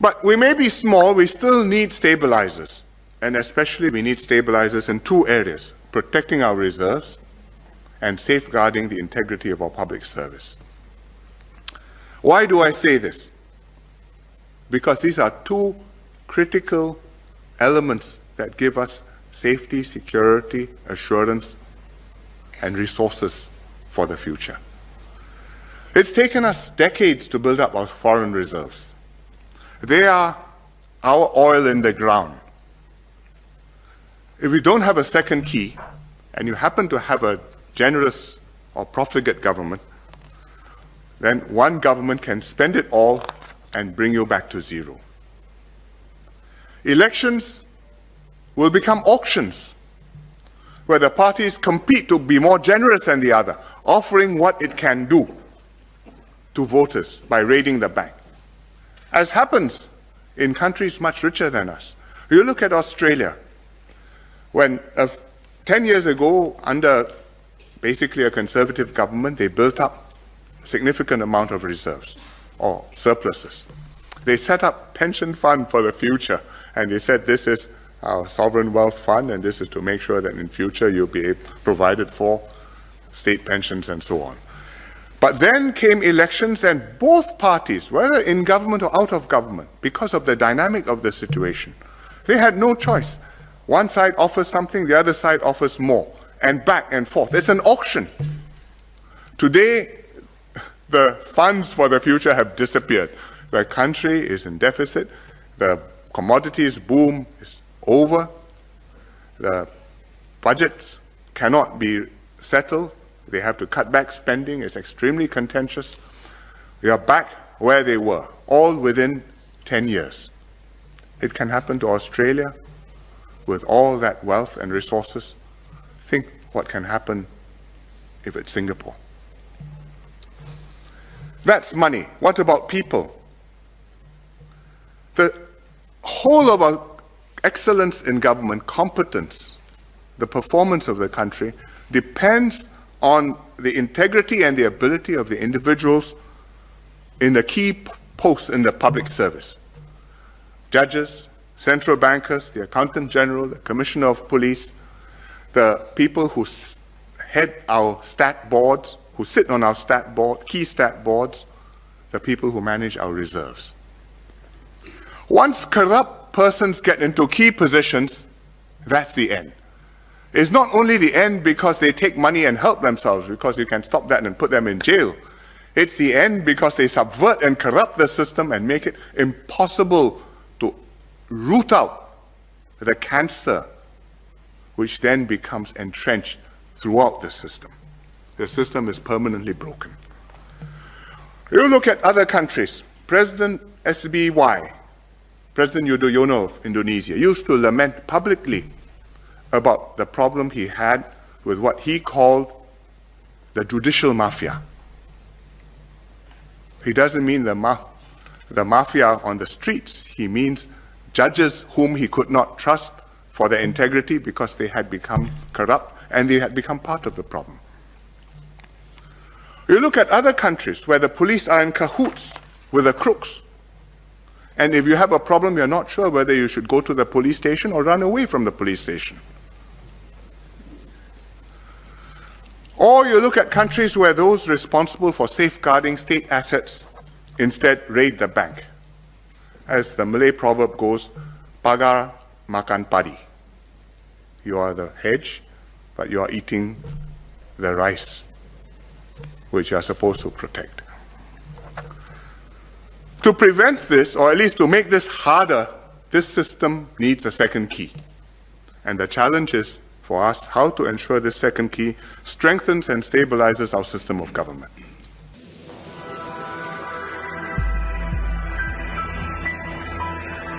But we may be small, we still need stabilizers. And especially we need stabilizers in two areas: protecting our reserves and safeguarding the integrity of our public service. Why do I say this? Because these are two critical elements that give us safety, security, assurance, and resources for the future. It's taken us decades to build up our foreign reserves. They are our oil in the ground. If we don't have a second key, and you happen to have a generous or profligate government, then one government can spend it all and bring you back to zero. Elections will become auctions, where the parties compete to be more generous than the other, offering what it can do to voters by raiding the bank, as happens in countries much richer than us. You look at Australia, when 10 years ago, under basically a conservative government, they built up a significant amount of reserves or surpluses. They set up pension fund for the future, and they said this is our sovereign wealth fund, and this is to make sure that in future you'll be provided for state pensions and so on. But then came elections, and both parties, whether in government or out of government, because of the dynamic of the situation, they had no choice. One side offers something, the other side offers more, and back and forth. It's an auction. Today, the funds for the future have disappeared. The country is in deficit. The commodities boom is over. The budgets cannot be settled. They have to cut back spending. It's extremely contentious. We are back where they were, all within 10 years. It can happen to Australia with all that wealth and resources. Think what can happen if it's Singapore. That's money. What about people? The whole of our excellence in government, competence, the performance of the country depends on the integrity and the ability of the individuals in the key posts in the public service. Judges, central bankers, the accountant general, the commissioner of police, the people who head our stat boards, who sit on our stat board, key stat boards, the people who manage our reserves. Once corrupt persons get into key positions, that's the end. It's not only the end because they take money and help themselves, because you can stop that and put them in jail. It's the end because they subvert and corrupt the system and make it impossible to root out the cancer, which then becomes entrenched throughout the system. The system is permanently broken. You look at other countries. President SBY, President Yudhoyono of Indonesia, used to lament publicly about the problem he had with what he called the judicial mafia. He doesn't mean the mafia on the streets. He means judges whom he could not trust for their integrity because they had become corrupt and they had become part of the problem. You look at other countries where the police are in cahoots with the crooks. And if you have a problem, you're not sure whether you should go to the police station or run away from the police station. Or you look at countries where those responsible for safeguarding state assets instead raid the bank. As the Malay proverb goes, pagar makan padi. You are the hedge, but you are eating the rice, which you are supposed to protect. To prevent this, or at least to make this harder, this system needs a second key. And the challenge is for us how to ensure this second key strengthens and stabilizes our system of government.